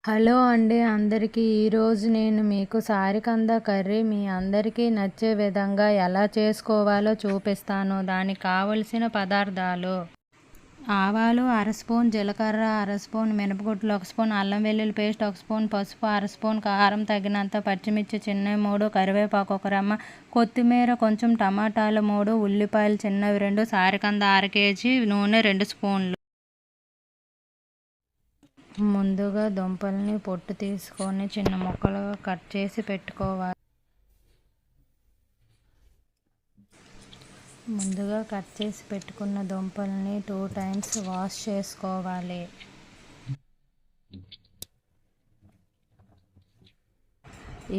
Hello అండి అందరికీ. ఈరోజు నేను మీకు సారికంద కర్రీ మీ అందరికీ నచ్చే విధంగా ఎలా చేసుకోవాలో చూపిస్తాను. దానికి కావలసిన పదార్థాలు: ఆవాలు అర స్పూన్, జీలకర్ర అర స్పూన్, మినపగుడ్లు 1 స్పూన్, అల్లం వెల్లుల్లి పేస్ట్ 1 స్పూన్, పసుపు అర స్పూన్, కారం తగినంత, పచ్చిమిర్చి చిన్నవి 3, కరివేపాకు 1 రెమ్మ, కొత్తిమీర కొంచెం, టమాటాలు 3, ఉల్లిపాయలు చిన్నవి 2, సారికంద అర కేజీ, నూనె 2 స్పూన్లు. ముందుగా దుంపల్ని పొట్టు తీసుకొని చిన్న ముక్కలుగా కట్ చేసి పెట్టుకోవాలి. ముందుగా కట్ చేసి పెట్టుకున్న దుంపల్ని 2 టైమ్స్ వాష్ చేసుకోవాలి.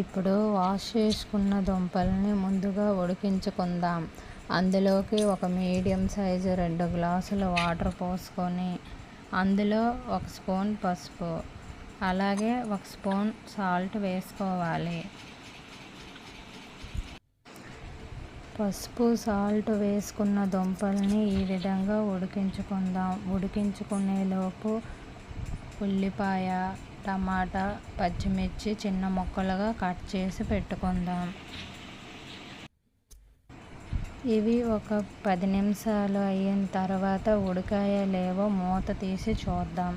ఇప్పుడు వాష్ చేసుకున్న దుంపల్ని ముందుగా ఉడికించుకుందాం. అందులోకి ఒక మీడియం సైజు 2 గ్లాసుల వాటర్ పోసుకొని అందులో 1 స్పూన్ పసుపు, అలాగే 1 స్పూన్ సాల్ట్ వేసుకోవాలి. పసుపు సాల్ట్ వేసుకున్న దుంపల్ని ఈ విధంగా ఉడికించుకుందాం. ఉడికించుకునేలోపు ఉల్లిపాయ, టమాటా, పచ్చిమిర్చి చిన్న ముక్కలుగా కట్ చేసి పెట్టుకుందాం. ఇవి ఒక 10 నిమిషాలు అయిన తర్వాత ఉడికాయో లేవో మూత తీసి చూద్దాం.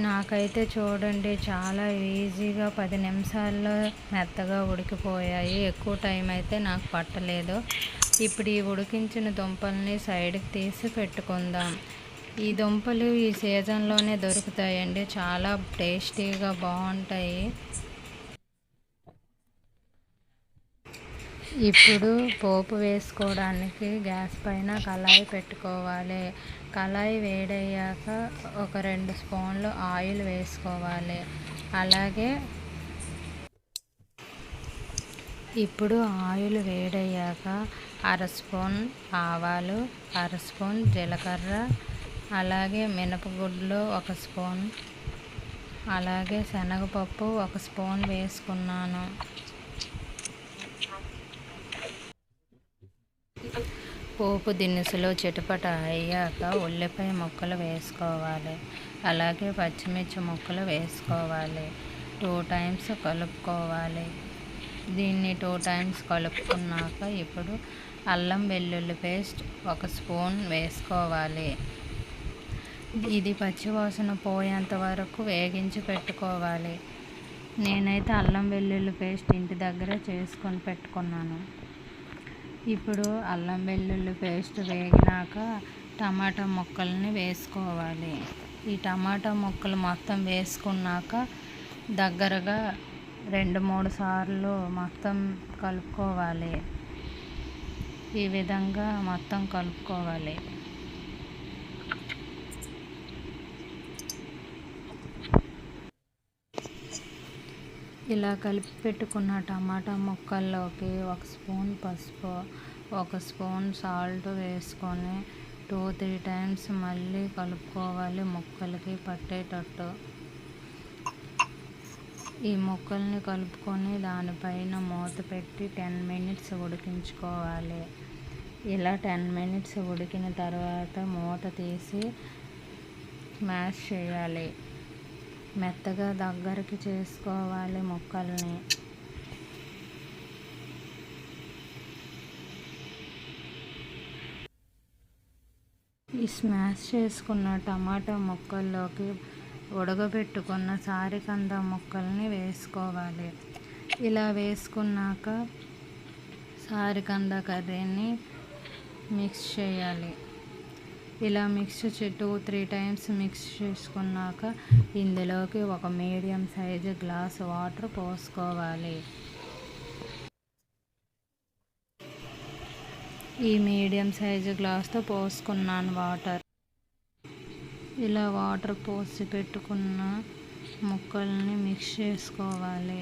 నాకైతే చూడండి చాలా ఈజీగా 10 నిమిషాల్లో మెత్తగా ఉడికిపోయాయి. ఎక్కువ టైం అయితే నాకు పట్టలేదు. ఇప్పుడు ఈ ఉడికించిన దుంపల్ని సైడ్కి తీసి పెట్టుకుందాం. ఈ దుంపలు ఈ సీజన్లోనే దొరుకుతాయండి. చాలా టేస్టీగా బాగుంటాయి. ఇప్పుడు పోపు వేసుకోవడానికి గ్యాస్ పైన కళాయి పెట్టుకోవాలి. కళాయి వేడయ్యాక ఒక 2 స్పూన్లు ఆయిల్ వేసుకోవాలి. అలాగే ఇప్పుడు ఆయిల్ వేడయ్యాక అర స్పూన్ ఆవాలు, అర స్పూన్ జీలకర్ర, అలాగే మినపగుడ్లు 1 స్పూన్, అలాగే శనగపప్పు 1 స్పూన్ వేసుకున్నాను. పోపు దినుసులు చిటపట అయ్యాక ఉల్లిపాయ ముక్కలు వేసుకోవాలి. అలాగే పచ్చిమిర్చి ముక్కలు వేసుకోవాలి. 2 టైమ్స్ కలుపుకోవాలి. దీన్ని 2 టైమ్స్ కలుపుకున్నాక ఇప్పుడు అల్లం వెల్లుల్లి పేస్ట్ 1 స్పూన్ వేసుకోవాలి. ఇది పచ్చివాసన పోయేంత వరకు వేగించి పెట్టుకోవాలి. నేనైతే అల్లం వెల్లుల్లి పేస్ట్ ఇంటి దగ్గర చేసుకొని పెట్టుకున్నాను. ఇప్పుడు అల్లం వెల్లుల్లి పేస్ట్ వేగినాక టమాటా ముక్కల్ని వేసుకోవాలి. ఈ టమాటా ముక్కలు మొత్తం వేసుకున్నాక దగ్గరగా 2-3 సార్లు మొత్తం కలుపుకోవాలి. ఈ విధంగా మొత్తం కలుపుకోవాలి. ఇలా కలిపి పెట్టుకున్న టమాటా ముక్కల్లోకి 1 స్పూన్ పసుపు, 1 స్పూన్ సాల్ట్ వేసుకొని 2-3 టైమ్స్ మళ్ళీ కలుపుకోవాలి ముక్కలకి పట్టేటట్టు. ఈ ముక్కల్ని కలుపుకొని దానిపైన మూత పెట్టి 10 మినిట్స్ ఉడికించుకోవాలి. ఇలా 10 మినిట్స్ ఉడికిన తర్వాత మూత తీసి స్మాష్ చేయాలి. మెత్తగా దగ్గరికి చేసుకోవాలి ముక్కల్ని. ఈ స్మాష్ చేసుకున్న టమాటా ముక్కల్లోకి ఉడకబెట్టుకున్న సారికంద ముక్కల్ని వేసుకోవాలి. ఇలా వేసుకున్నాక సారికంద కర్రీని మిక్స్ చేయాలి. ఇలా మిక్స్ 2-3 టైమ్స్ మిక్స్ చేసుకున్నాక ఇందులోకి ఒక మీడియం సైజు గ్లాసు వాటర్ పోసుకోవాలి. ఈ మీడియం సైజు గ్లాస్తో పోసుకున్నాను వాటర్. ఇలా వాటర్ పోసి పెట్టుకున్న ముక్కల్ని మిక్స్ చేసుకోవాలి.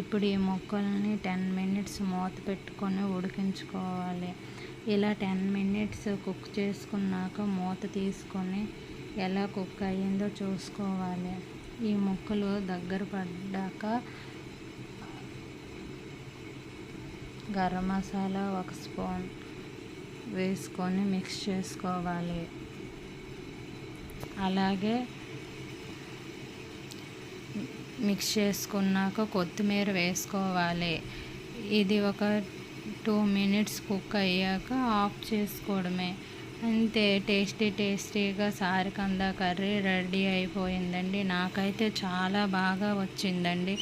ఇప్పుడు ఈ ముక్కల్ని 10 మినిట్స్ మూత పెట్టుకొని ఉడికించుకోవాలి. ఇలా 10 మినిట్స్ కుక్ చేసుకున్నాక మూత తీసుకొని ఎలా కుక్ అయ్యిందో చూసుకోవాలి. ఈ ముక్కలు దగ్గర పడ్డాక గరం మసాలా 1 స్పూన్ వేసుకొని మిక్స్ చేసుకోవాలి. అలాగే మిక్స్ చేసుకున్నాక కొత్తిమీర వేసుకోవాలి. ఇది ఒక 2 మినిట్స్ కుక్ అయ్యాక ఆఫ్ చేసుకోవడమే. అంతే, టేస్టీగా సారికంద కర్రీ రెడీ అయిపోయిందండి. నాకైతే చాలా బాగా వచ్చిందండి,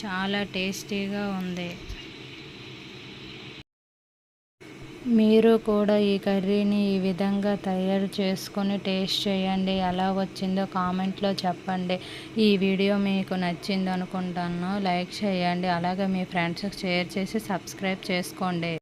చాలా టేస్టీగా ఉంది. మీరు కూడా ఈ కర్రీని ఈ విధంగా తయారు చేసుకొని టేస్ట్ చేయండి. ఎలా వచ్చిందో కామెంట్లో చెప్పండి. ఈ వీడియో మీకు నచ్చింది అనుకుంటాను. లైక్ చేయండి, అలాగే మీ ఫ్రెండ్స్కి షేర్ చేసి సబ్స్క్రైబ్ చేసుకోండి.